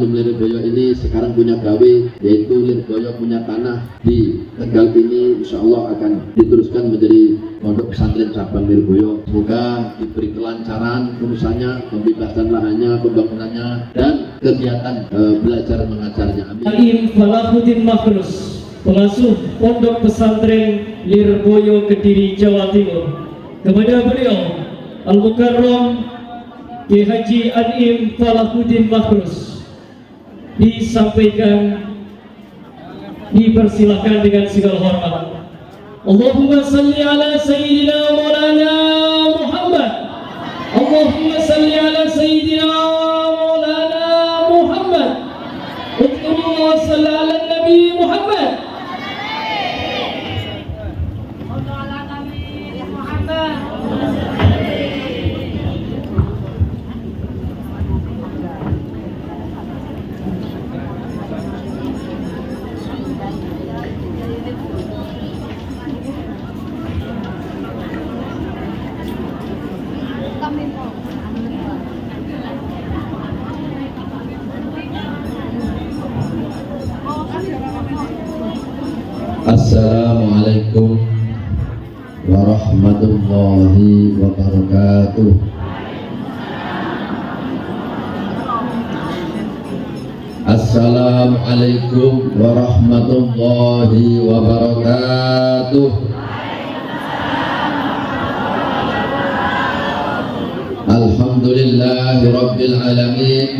alum Lirboyo ini sekarang punya gawe, yaitu Lirboyo punya tanah di Tegal ini, insya Allah akan diteruskan menjadi pondok pesantren cabang Lirboyo. Semoga diberi kelancaran urusannya, pembebasan lahannya, pembangunannya, dan kegiatan belajar mengajarnya. Amin. Alim Falahuddin Makhrus, pengasuh pondok pesantren Lirboyo Kediri, Jawa Timur. Kepada beliau Al-Mukarram Ki Haji Alim Falahuddin Makhrus disampaikan, dipersilakan dengan segala hormat. Allahumma salli ala Sayyidina Maulana Muhammad. Allahumma salli ala Sayyidina Maulana Muhammad. Utkuru wa salli ala Nabi Muhammad. Assalamualaikum warahmatullahi wabarakatuh. Assalamualaikum warahmatullahi wabarakatuh. Alhamdulillahi rabbil alamin.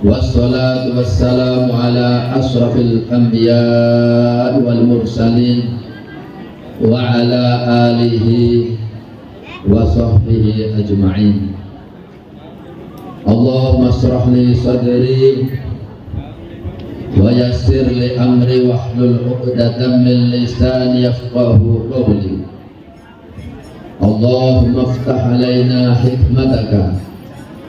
Wassalatu wassalamu ala asrafil anbiya wal mursalin wa ala alihi wa sahbihi ajma'in. Allahumma shrah li sadri wa yassir li amri wahlul 'uqdatam min lisani yafqahu qawli. Allahumma iftah alaina hikmataka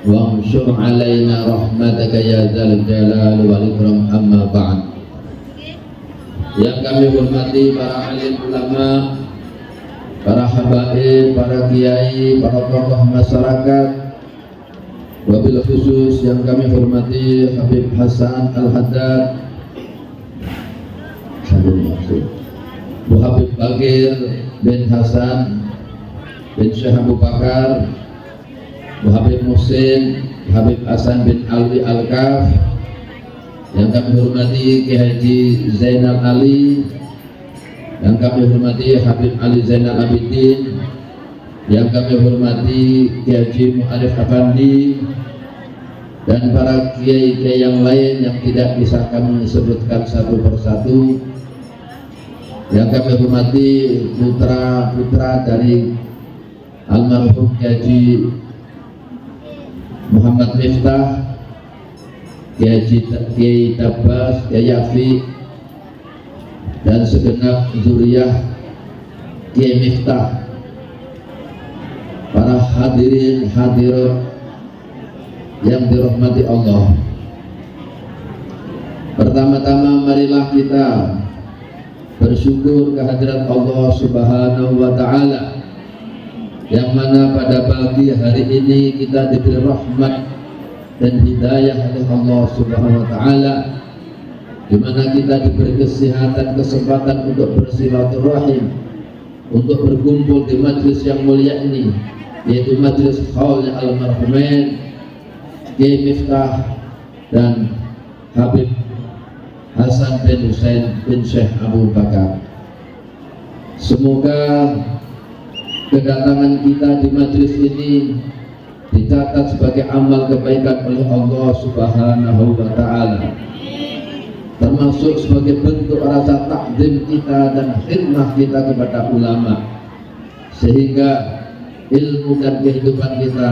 wamsyur alaina rahmataka ya dzal jalal wal ikram, amma ba'd. Yang kami hormati para alim ulama, para habaib, para kiai, para tokoh masyarakat, wabil khusus yang kami hormati Habib Hasan Al-Haddad, Bu Habib Bagir bin Hasan bin Syekh Abu Bakar, Bu Habib Muhsin, Habib Hasan bin Alwi Al-Kaf, yang kami hormati Ki Haji Zainal Ali, yang kami hormati Habib Ali Zainal Abidin, yang kami hormati Ki Haji Mu'arif Afandi, dan para kiai-kiai yang lain yang tidak bisa kami sebutkan satu persatu, yang kami hormati putra-putra dari almarhum Ki Haji Muhammad Miftah, Kiai Tabbas, Kiai Yafi, dan segenap zuriyah Kiai Miftah, para hadirin hadirat yang dirahmati Allah. Pertama-tama marilah kita bersyukur kehadirat Allah Subhanahu wa Ta'ala, yang mana pada pagi hari ini kita diberi rahmat dan hidayah oleh Allah Subhanahu wa Ta'ala, di mana kita diberi kesehatan, kesempatan untuk bersilaturahim, untuk berkumpul di majlis yang mulia ini, yaitu majlis haulnya almarhumin Kiai Miftah dan Habib Hasan bin Husain bin Syekh Abu Bakar. Semoga kedatangan kita di majlis ini dicatat sebagai amal kebaikan oleh Allah Subhanahu wa Ta'ala, termasuk sebagai bentuk rasa takdim kita dan khidmah kita kepada ulama, sehingga ilmu dan kehidupan kita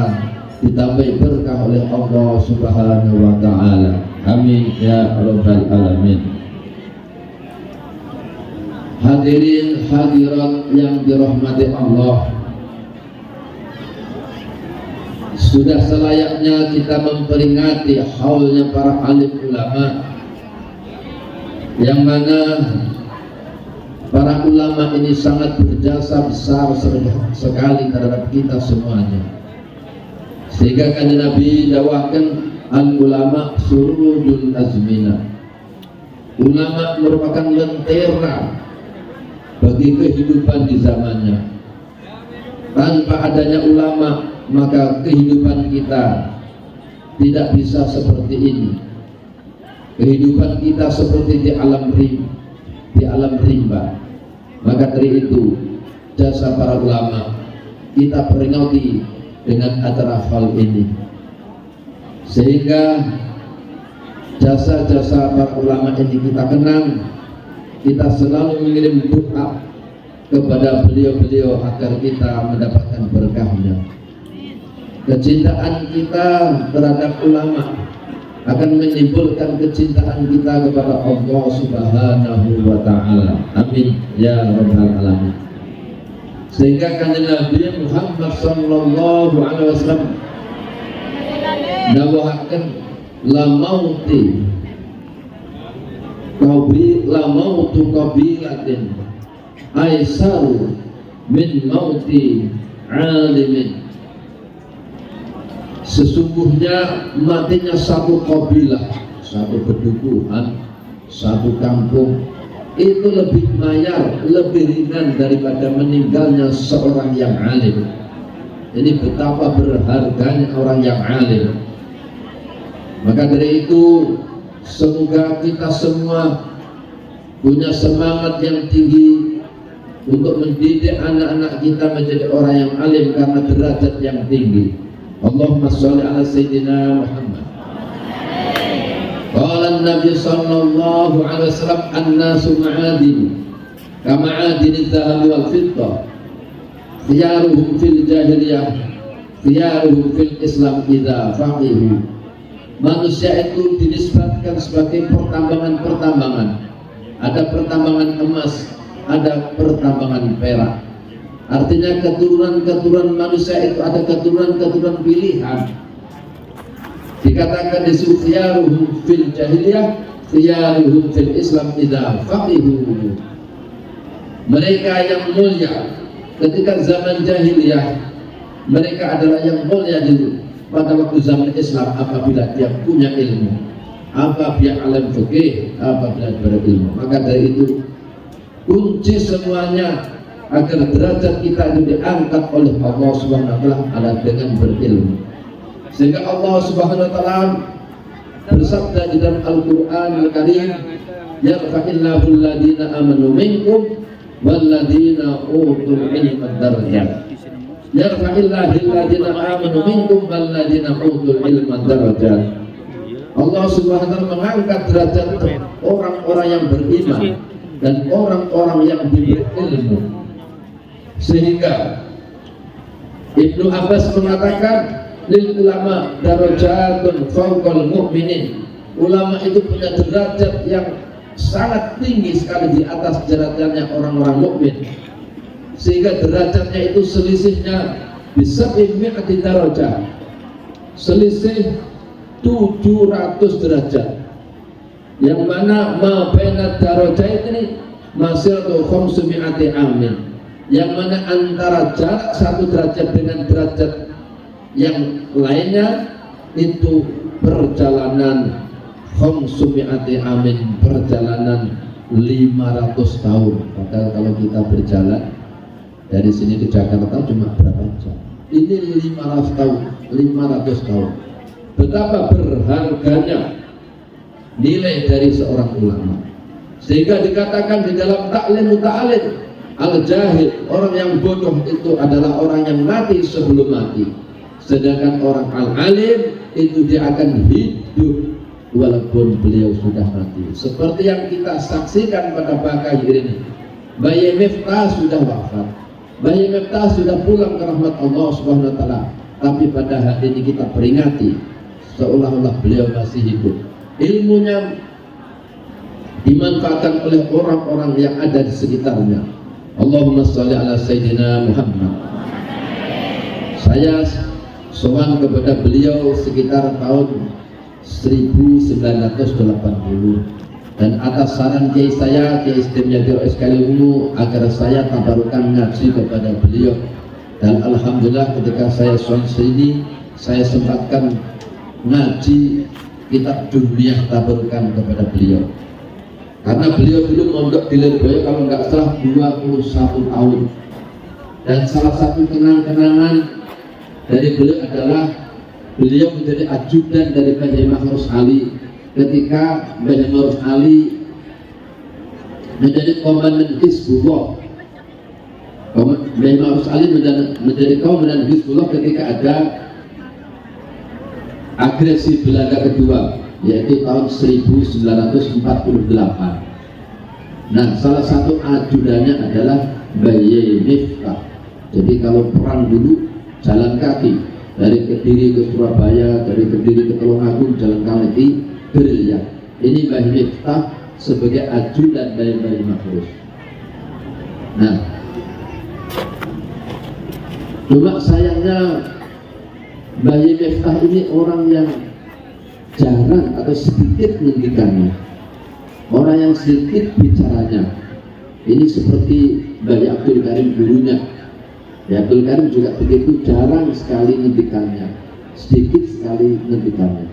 ditambah berkah oleh Allah Subhanahu wa Ta'ala. Amin ya rabbal alamin. Hadirin hadirat yang dirahmati Allah, sudah selayaknya kita memperingati haulnya para alim ulama, yang mana para ulama ini sangat berjasa besar sekali terhadap kita semuanya, sehingga kan Nabi dakwahkan Al-ulama surujul azmina. Ulama merupakan lentera bagi kehidupan di zamannya. Tanpa adanya ulama, maka kehidupan kita tidak bisa seperti ini. Kehidupan kita seperti di alam rimba. Maka dari itu, jasa para ulama kita peringati dengan acara hal ini, sehingga jasa-jasa para ulama ini kita kenang. Kita selalu mengirim doa kepada beliau-beliau agar kita mendapatkan berkahnya. Kecintaan kita terhadap ulama akan menimbulkan kecintaan kita kepada Allah Subhanahu wa Ta'ala. Amin ya rabbal alamin. Sehingga kanjeng Nabi Muhammad sallallahu alaihi wasallam dawuhaken la mautu qabilatin aisaru min mauti alimin. Sesungguhnya matinya satu kabilah, satu kedukuhan, satu kampung itu lebih mayar, lebih ringan daripada meninggalnya seorang yang alim. Ini betapa berharganya orang yang alim. Maka dari itu, semoga kita semua punya semangat yang tinggi untuk mendidik anak-anak kita menjadi orang yang alim karena derajat yang tinggi. Allahumma sholli ala sayyidina Muhammad. Qala an-nabi sallallahu alaihi wasallam an-nasu ma'adin kama'adin adh-dhahabi wal fiddah khiyaruhum fil jahiliyah khiyaruhum fil islam idza faqihu. Manusia itu dinisbatkan sebagai pertambangan-pertambangan. Ada pertambangan emas, ada pertambangan perak. Artinya keturunan-keturunan manusia itu ada keturunan-keturunan pilihan. Dikatakan di khiyaruhum fil jahiliyah khiyaruhum fil islam idza faqihu. Mereka yang mulia ketika zaman jahiliyah, mereka adalah yang mulia dulu pada waktu zaman Islam apabila dia punya ilmu, apabila alim fikih, apabila berilmu. Maka dari itu kunci semuanya agar derajat kita itu diangkat oleh Allah Subhanahu wa taala adalah dengan berilmu. Sehingga Allah Subhanahu wa taala bersabda di dalam Al-Qur'an Al-Karim, yarfa'illahu alladhina amanu minkum walladhina utul ilma darajat. Yarfa'illahu alladhina amanu minkum walladhina utul ilma darajat. Allah Subhanahu wa taala mengangkat derajat orang-orang yang beriman dan orang-orang yang diberi ilmu. Sehingga Ibnu Abbas mengatakan lil ulama darajatun fawqal mu'minin. Ulama itu punya derajat yang sangat tinggi sekali di atas derajatnya orang-orang mukmin. Sehingga derajatnya itu selisihnya bisa mi'ati darajat. Selisih 700 derajat. Yang mana ma baina darajat ini masiratu 500 amin. Yang mana antara jarak satu derajat dengan derajat yang lainnya itu perjalanan 500 amin, perjalanan 500 tahun. Padahal kalau kita berjalan dari sini ke Jakarta cuma berapa jam? Ini 500 tahun, 500 tahun. Betapa berharganya nilai dari seorang ulama. Sehingga dikatakan di dalam taklim muta'alim, al-jahil, orang yang bodoh itu adalah orang yang mati sebelum mati. Sedangkan orang al-alim itu dia akan hidup walaupun beliau sudah mati. Seperti yang kita saksikan pada Bakahir ini, Bayi Miftah sudah wafat, Bayi Miftah sudah pulang ke rahmat Allah Subhanahu wa taala. Tapi pada hari ini kita peringati seolah-olah beliau masih hidup. Ilmunya dimanfaatkan oleh orang-orang yang ada di sekitarnya. Allahumma sholli ala sayyidina Muhammad. Saya sowan kepada beliau sekitar tahun 1980 dan atas saran kiai saya, Kiai Istimyadir Eskalimu, agar saya tabarukan ngaji kepada beliau. Dan alhamdulillah ketika saya sowan sini, saya sempatkan ngaji kitab dunia taburkan kepada beliau, karena beliau dulu mondok di Lirboyo kalau nggak salah 21 tahun. Dan salah satu kenang-kenangan dari beliau adalah beliau menjadi ajudan dari Mbah Yai Makhrus Ali ketika Mbah Yai Makhrus Ali menjadi komandan Hizbullah. Mbah Yai Makhrus Ali menjadi komandan Hizbullah ketika ada agresi Belanda kedua, yaitu tahun 1948. Nah, salah satu ajudannya adalah Mbah Yai Miftah. Jadi kalau perang dulu jalan kaki dari Kediri ke Surabaya, dari Kediri ke Tulungagung jalan kaki gerilya. Ini Mbah Yai Miftah sebagai ajudan dari Mbah Yai Makhrus. Nah, cuma sayangnya Mbah Yai Miftah ini orang yang jarang atau sedikit ngendikannya, orang yang sedikit bicaranya. Ini seperti Mbah Yai Abdul Karim gurunya. Ya, Abdul Karim juga begitu, jarang sekali ngendikannya, sedikit sekali ngendikannya.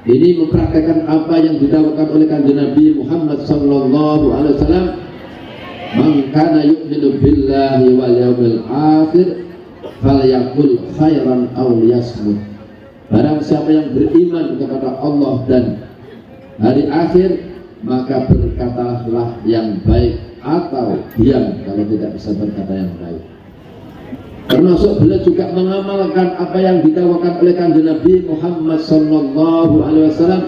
Ini mempraktekkan apa yang didakwakan oleh Kanjeng Nabi Muhammad sallallahu alaihi wasallam, "Man kana yu'minu billahi wal yawmil akhir falyaqul khairan aw liyasmut." Barang siapa yang beriman kepada Allah dan hari akhir, maka berkatalah yang baik atau diam kalau tidak bisa berkata yang baik. Termasuk beliau juga mengamalkan apa yang didakwakan oleh Kanjeng Nabi Muhammad sallallahu alaihi wasallam,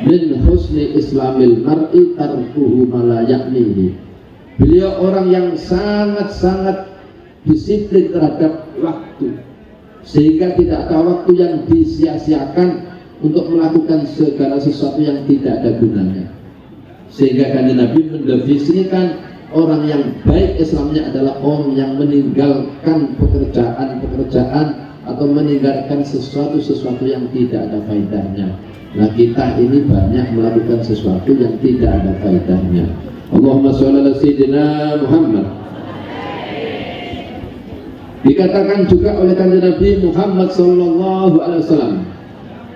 min husni islamil mar'i tarkuhu ma la ya'nihi. Beliau orang yang sangat-sangat disiplin terhadap waktu, sehingga tidak ada waktu yang disia-siakan untuk melakukan segala sesuatu yang tidak ada gunanya. Sehingga Kanjeng Nabi mendefinisikan orang yang baik Islamnya adalah orang yang meninggalkan pekerjaan atau meninggalkan sesuatu yang tidak ada faedahnya. Nah, kita ini banyak melakukan sesuatu yang tidak ada faedahnya. Allahumma sholli ala sayyidina Muhammad. Dikatakan juga oleh Kanjeng Nabi Muhammad sallallahu alaihi wasallam,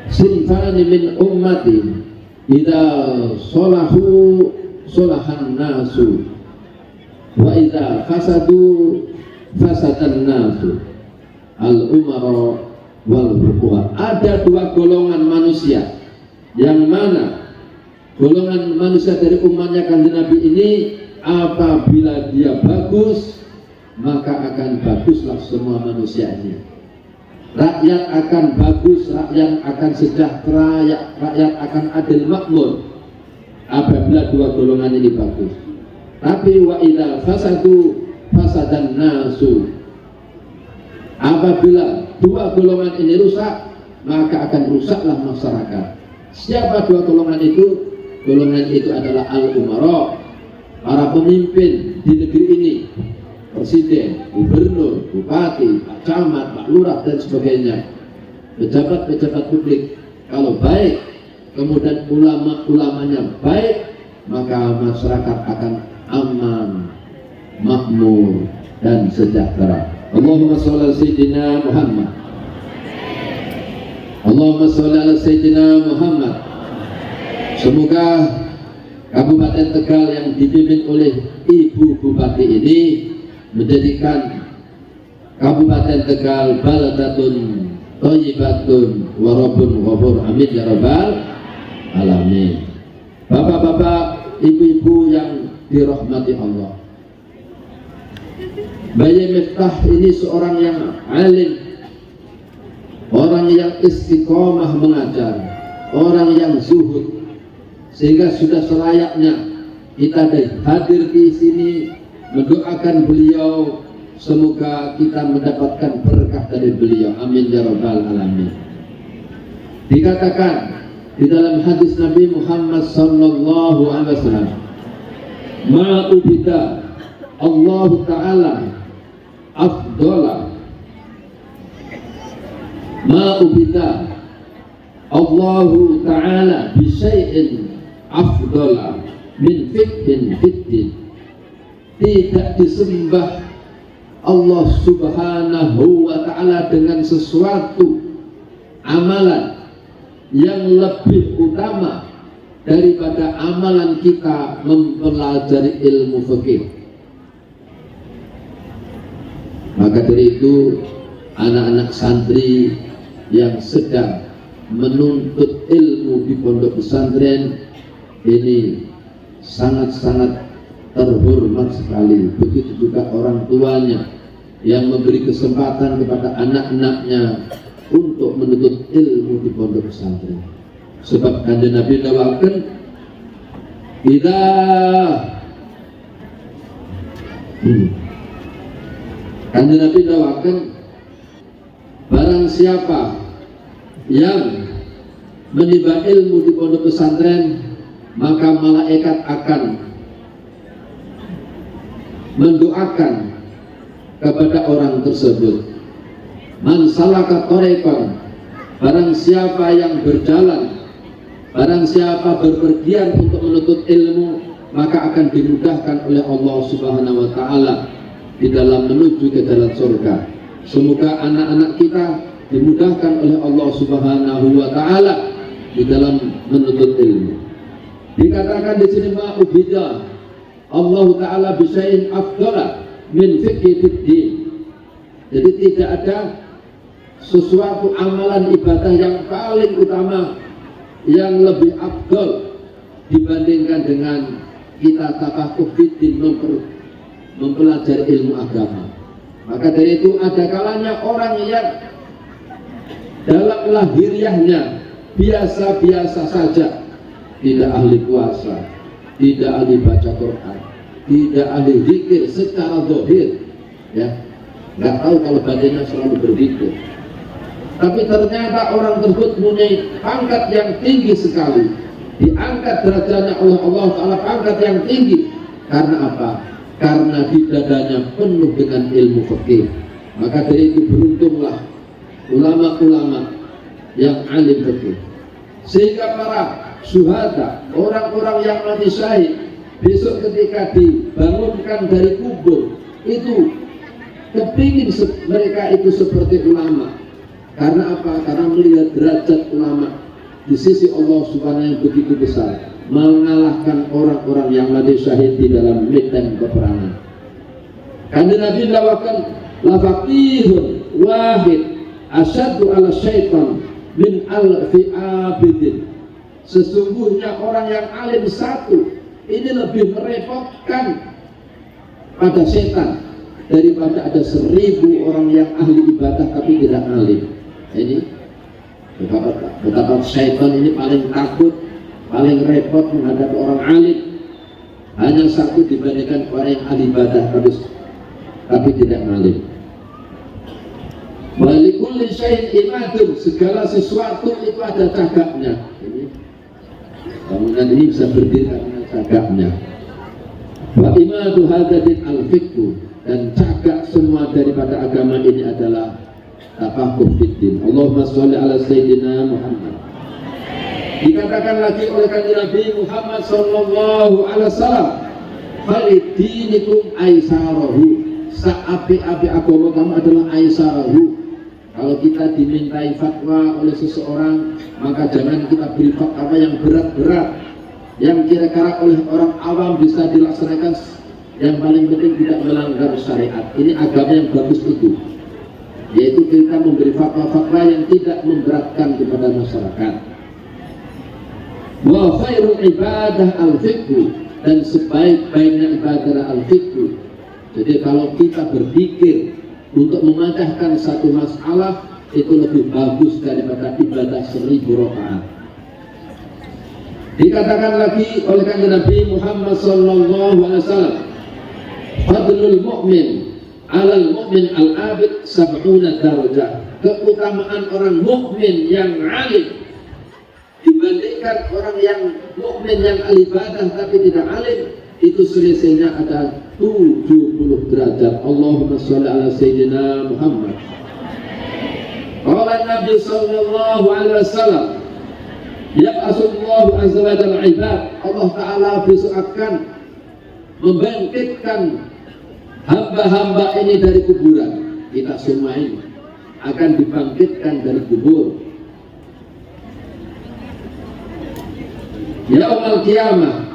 sinfani min ummati idza solahu solahan nasu wa idza fasadu fasadan nasu, al umara wal fuqaha. Ada dua golongan manusia, yang mana golongan manusia dari umatnya Kanjeng Nabi ini apabila dia bagus, maka akan baguslah semua manusia ini. Rakyat akan bagus, rakyat akan sejahtera, rakyat akan adil makmur apabila dua golongan ini bagus. Tapi wa idza fasadu fasadan nasu, apabila dua golongan ini rusak, maka akan rusaklah masyarakat. Siapa dua golongan itu? Golongan itu adalah al-umara, para pemimpin di negeri ini, presiden, gubernur, bupati, pak camat, pak lurah dan sebagainya, pejabat-pejabat publik. Kalau baik, kemudian ulama-ulamanya baik, maka masyarakat akan aman, makmur dan sejahtera. Allahumma sholli ala sayyidina Muhammad. Allahumma sholli ala sayyidina Muhammad. Semoga Kabupaten Tegal yang dipimpin oleh Ibu Bupati ini menjadikan Kabupaten Tegal baldatun thayyibatun wa rabbun ghafur. Amin ya rabbal alamin. Bapak-bapak, ibu-ibu yang dirahmati Allah, Mbah Yai Miftah ini seorang yang alim, orang yang istiqomah mengajar, orang yang zuhud, sehingga sudah selayaknya kita hadir di sini mendoakan beliau, semoga kita mendapatkan berkah dari beliau. Amin ya rabbal alamin. Dikatakan di dalam hadis Nabi Muhammad sallallahu alaihi wasallam, ma'ubida Allah Ta'ala afdola, ma'ubida Allah Ta'ala bisyai'in afdola min fiqhin fiddin. Tidak disembah Allah Subhanahu wa Ta'ala dengan sesuatu amalan yang lebih utama daripada amalan kita mempelajari ilmu fikih. Maka dari itu anak-anak santri yang sedang menuntut ilmu di pondok pesantren ini sangat-sangat terhormat sekali. Begitu juga orang tuanya yang memberi kesempatan kepada anak-anaknya untuk menuntut ilmu di pondok pesantren. Sebab Kanjeng Nabi dawakan, Kanjeng Nabi dawakan, barang siapa yang menimba ilmu di pondok pesantren, maka malaikat akan mendoakan kepada orang tersebut. Man salaka thariqan, barang siapa yang berjalan, barang siapa berpergian untuk menuntut ilmu, maka akan dimudahkan oleh Allah Subhanahu wa taala di dalam menuju ke jalan surga. Semoga anak-anak kita dimudahkan oleh Allah Subhanahu wa taala di dalam menuntut ilmu. Dikatakan di sini ma'ubidah Allah taala bisyai'in afdala min fiqhi fid-din. Jadi tidak ada sesuatu amalan ibadah yang paling utama, yang lebih afdal dibandingkan dengan kita tafaqquh fid-din, mempelajari ilmu agama. Maka dari itu ada kalanya orang yang dalam lahiriahnya biasa-biasa saja, tidak ahli puasa, tidak ahli baca Quran, tidak ahli zikir secara zahir, ya, nggak tahu kalau badannya selalu berzikir. Tapi ternyata orang tersebut mempunyai pangkat yang tinggi sekali, diangkat derajatnya oleh Allah Ta'ala, pangkat yang tinggi. Karena apa? Karena di dadanya penuh dengan ilmu fikih. Maka dari itu beruntunglah ulama-ulama yang alim fikih, sehingga para syuhada, orang-orang yang mati syahid, besok ketika dibangunkan dari kubur itu kepingin mereka itu seperti ulama. Karena apa? Karena melihat derajat ulama di sisi Allah Subhanahu yang begitu besar, mengalahkan orang-orang yang mati syahid di dalam medan peperangan. Kanjeng Nabi dawakan, la faqihun wahid asyaddu ala syaitan min alfi abidin. Sesungguhnya orang yang alim satu ini lebih merepotkan pada setan daripada ada 1000 orang yang ahli ibadah tapi tidak alim. Ini betapa syaitan ini paling takut, paling repot menghadapi orang alim. Hanya satu dibandingkan orang yang ahli ibadah tapi tidak alim. Walikulli syai'in imadun, segala sesuatu itu ada cagaknya. Bangunan ini bisa berdiri karena cagaknya. Wa imadu hadzal al-fiqhu, dan cagak semua daripada agama ini adalah tafaqquh fid-din. Allahumma sholli ala sayyidina Muhammad. Dikatakan lagi oleh Kanjeng Nabi Muhammad sallallahu alaihi wasallam, "Falidinikum aisarahu." Saapi-api agama kamu adalah aisarahu. Kalau kita dimintai fatwa oleh seseorang, maka jangan kita beri fatwa yang berat-berat, yang kira-kira oleh orang awam bisa dilaksanakan. Yang paling penting tidak melanggar syariat. Ini agama yang bagus itu, yaitu kita memberi fatwa-fatwa yang tidak memberatkan kepada masyarakat. Wa khairul ibadah al-fiqhu, dan sebaik-baiknya ibadah al-fiqhu. Jadi kalau kita berpikir untuk memecahkan satu masalah, itu lebih bagus daripada ibadah 1000 rakaat. Dikatakan lagi oleh Kanjeng Nabi Muhammad sallallahu alaihi wasallam, fadlul mu'min 'alal mu'min al-'abid 70 darajah. Keutamaan orang mukmin yang alim dibandingkan orang yang mukmin yang ibadah tapi tidak alim, itu selisihnya ada 70 derajat. Allahumma sholli ala sayyidina Muhammad. Qala Nabi sallallahu alaihi wasallam, yab'atsullahu azza wa jalla ibad. Allah Ta'ala besok akan membangkitkan hamba-hamba ini dari kuburan. Kita semua ini akan dibangkitkan dari kubur. Yaumal qiyamah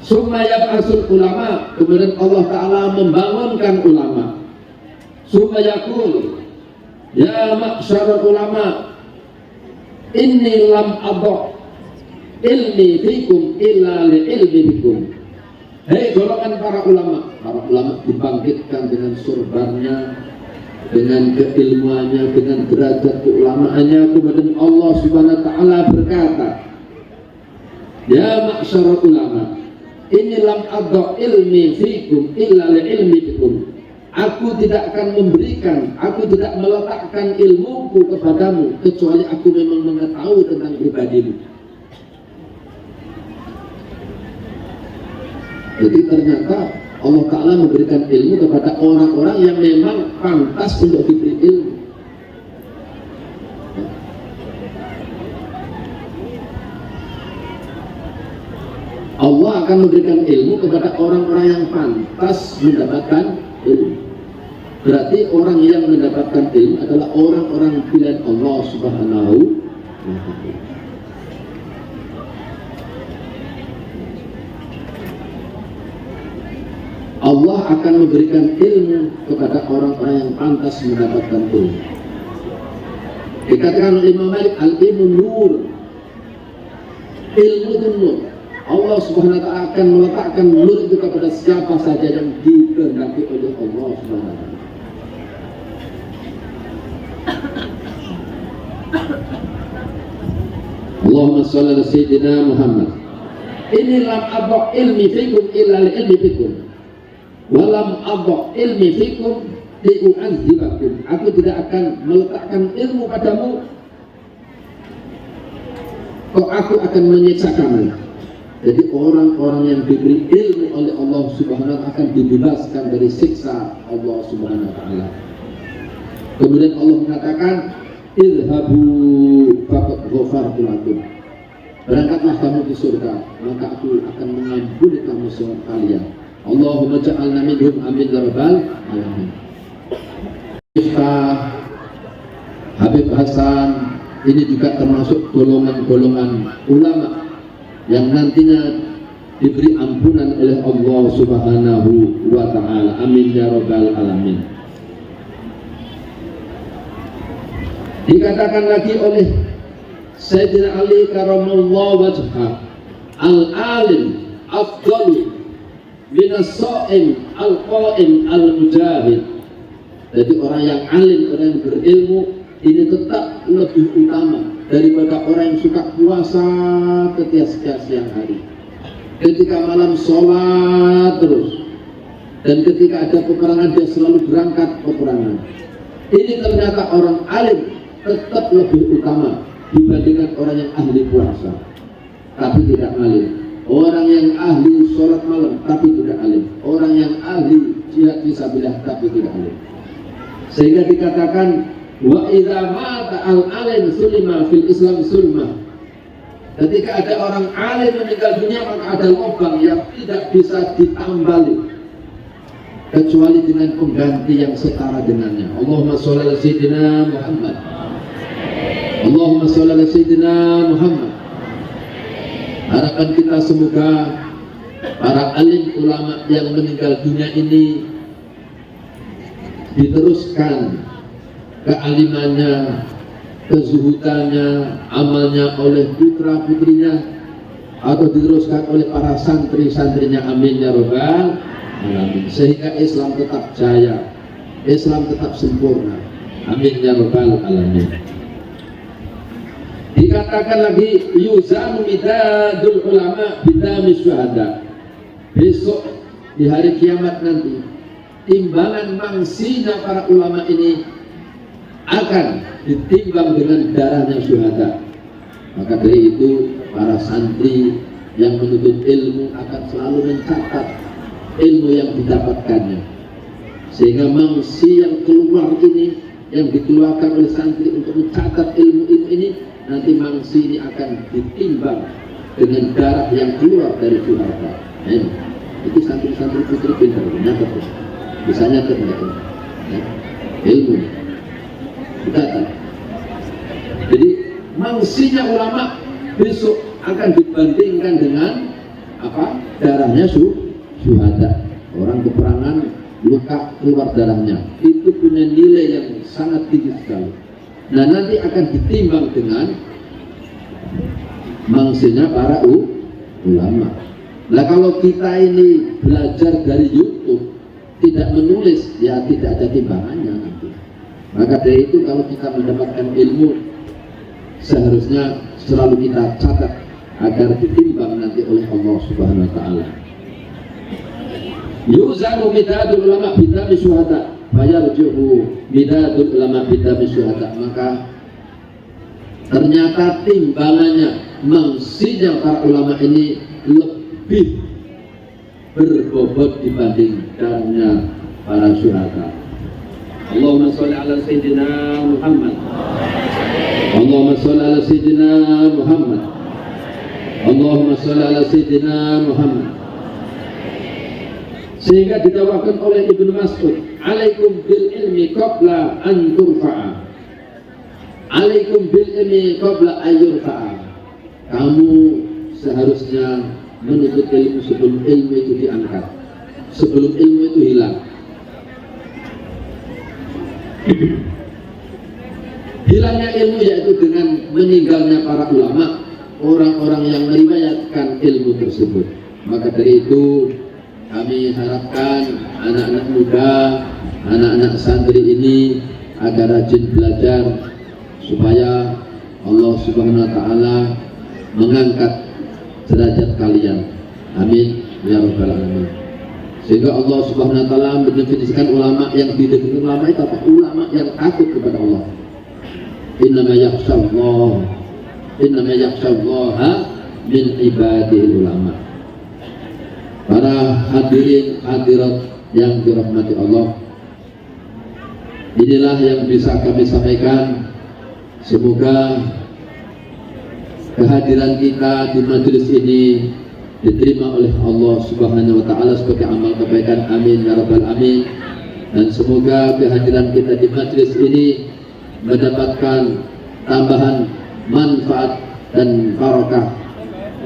summa yab'asul ulama, kemudian Allah Ta'ala membangunkan ulama. Summa yaqul ya ma'syarul ulama inni lam adha ilmi fikum illa li ilmi bikum. Hei golongan para ulama dibangkitkan dengan surbannya, dengan keilmuannya, dengan derajat keulamaannya. Kemudian Allah Subhanahu wa Ta'ala berkata, ya ma'syarul ulama inni lam adha ilmi fikum illa li ilmi bikum. Aku tidak akan memberikan, aku tidak meletakkan ilmuku kepadamu kecuali aku memang mengetahui tentang pribadimu. Jadi ternyata Allah Ta'ala memberikan ilmu kepada orang-orang yang memang pantas untuk diberi ilmu. Allah akan memberikan ilmu kepada orang-orang yang pantas mendapatkan ilmu. Berarti orang yang mendapatkan ilmu adalah orang-orang pilihan Allah Subhanahu wa Ta'ala. Allah akan memberikan ilmu kepada orang-orang yang pantas mendapatkan ilmu. Dikatakan oleh Imam Malik, al-ilmu nur. Ilmu itu nur. Allah Subhanahu wa Ta'ala akan meletakkan nur itu kepada siapa saja yang dikehendaki oleh Allah Subhanahu wa Ta'ala. Allahumma shalli ala sayyidina Muhammad. Inni lam adha ilmi fikum illa li ilmi fikum. Walam adha ilmi fikum li'u'adzibakum. Aku tidak akan meletakkan ilmu padamu kok aku akan menyiksa kamu. Jadi orang-orang yang diberi ilmu oleh Allah Subhanahu wa Ta'ala akan dibebaskan dari siksa Allah Subhanahu wa Ta'ala. Kemudian Allah mengatakan, idhabu faqad ghafartu lakum. Berangkatlah kamu ke surga, maka aku akan mengampuni kamu semua kalian. Allahumma ja'alna minhum, amin ya rabbal alamin. Habib Hasan ini juga termasuk golongan-golongan ulama yang nantinya diberi ampunan oleh Allah Subhanahu wa Ta'ala. Amin ya rabbal alamin. Dikatakan lagi oleh Sayyidina Ali karamallahu wajhah, al-alim afdalu minas sha'im al-qa'im al-mujahid. Jadi orang yang alim, orang yang berilmu ini tetap lebih utama daripada orang yang suka puasa ketika siang hari, ketika malam sholat terus, dan ketika ada peperangan dia selalu berangkat peperangan. Ini ternyata orang alim tetap lebih utama dibandingkan orang yang ahli puasa tapi tidak alim, orang yang ahli sholat malam tapi tidak alim, orang yang ahli jihad fisabilillah tapi tidak alim. Sehingga dikatakan wa idza mata al-alim sulima fil Islam sulma. Ketika ada orang alim meninggal dunia maka ada lubang yang tidak bisa ditambali kecuali dengan pengganti yang setara dengannya. Allahumma sholli ala sayyidina Muhammad. Allahumma sholli ala sayyidina Muhammad. Harapan kita semoga para alim ulama yang meninggal dunia ini diteruskan kealimannya, kezuhudannya, amalnya oleh putra-putrinya atau diteruskan oleh para santri-santrinya. Amin ya rabbal alamin. Sehingga Islam tetap jaya, Islam tetap sempurna. Amin ya rabbal alamin. Dikatakan lagi yuzamu midadul ulama bidami syuhada. Besok di hari kiamat nanti timbangan mangsinya para ulama ini akan ditimbang dengan darahnya syuhada. Maka dari itu para santri yang menuntut ilmu akan selalu mencatat ilmu yang didapatkannya, sehingga mangsi yang keluar ini, yang dikeluarkan oleh santri untuk mencatat ilmu ini, nanti mangsi ini akan ditimbang dengan darah yang keluar dari syuhada. Itu santri-santri putri pintar, nyatet bisa nyatet mereka ilmu dikata. Jadi mangsinya ulama besok akan dibandingkan dengan apa? Darahnya syuhada. Orang peperangan luka keluar darahnya, itu punya nilai yang sangat tinggi sekali. Nah, nanti akan ditimbang dengan mangsinya para ulama. Nah, kalau kita ini belajar dari YouTube, tidak menulis, ya tidak ada timbangannya nanti. Maka dari itu kalau kita mendapatkan ilmu, seharusnya selalu kita catat agar ditimbang nanti oleh Allah Subhanahu wa Ta'ala. Yuzamu midadul ulama bidami syuhada, fayarjuhu midadul ulama bidami syuhada. Maka ternyata timbangannya mangsinya para ulama ini lebih berbobot dibanding darahnya para syuhada. Allahumma sholli ala sayyidina Muhammad. Allahumma sholli ala sayyidina Muhammad. Allahumma sholli ala sayyidina Muhammad. Sehingga didakwakan oleh Ibnu Mas'ud, alaikum bil ilmi qabla an turfa'a. Alaikum bil ilmi qabla an yurfa'a. Kamu seharusnya menuntut ilmu sebelum ilmu itu diangkat, sebelum ilmu itu hilang. Hilangnya ilmu yaitu dengan meninggalnya para ulama, orang-orang yang meriwayatkan ilmu tersebut. Maka dari itu kami harapkan anak-anak muda, anak-anak santri ini agar rajin belajar supaya Allah Subhanahu wa Ta'ala mengangkat derajat kalian. Amin ya rabbal alamin. Sehingga Allah Subhanahu wa Ta'ala mendefinisikan ulama yang didefinisikan ulama itu apa? Ulama yang takut kepada Allah. Innama yakhshallaha min ibadil ulama. Para hadirin hadirat yang dirahmati Allah, inilah yang bisa kami sampaikan. Semoga kehadiran kita di majelis ini diterima oleh Allah Subhanahu wa Ta'ala sebagai amal kebaikan. Amin ya rabbal alamin. Dan semoga kehadiran kita di majelis ini mendapatkan tambahan manfaat dan barakah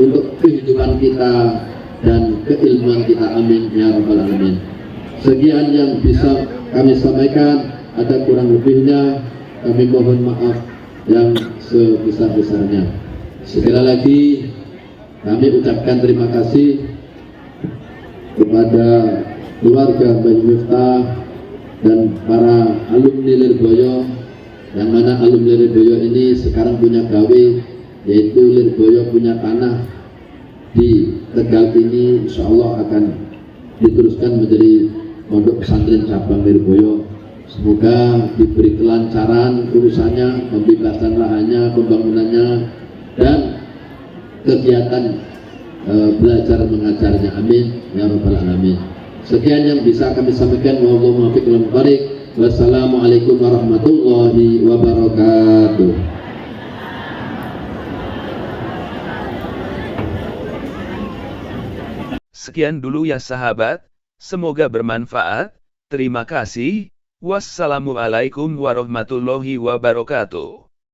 untuk kehidupan kita dan keilmuan kita. Amin ya rabbal alamin. Sekian yang bisa kami sampaikan, ada kurang lebihnya kami mohon maaf yang sebesar-besarnya. Sekali lagi kami ucapkan terima kasih kepada keluarga Bayu Miftah dan para alumni Lirboyo, yang mana alumni Lirboyo ini sekarang punya gawe, yaitu Lirboyo punya tanah di Tegal ini, insya Allah akan diteruskan menjadi pondok pesantren cabang Lirboyo. Semoga diberi kelancaran urusannya, pembebasan lahannya, pembangunannya, dan kegiatan belajar mengajarnya. Amin ya rabbal alamin. Sekian yang bisa kami sampaikan. Wallahu muwaffiq wal mubarik. Wassalamualaikum warahmatullahi wabarakatuh. Sekian dulu ya sahabat, semoga bermanfaat. Terima kasih. Wassalamualaikum warahmatullahi wabarakatuh.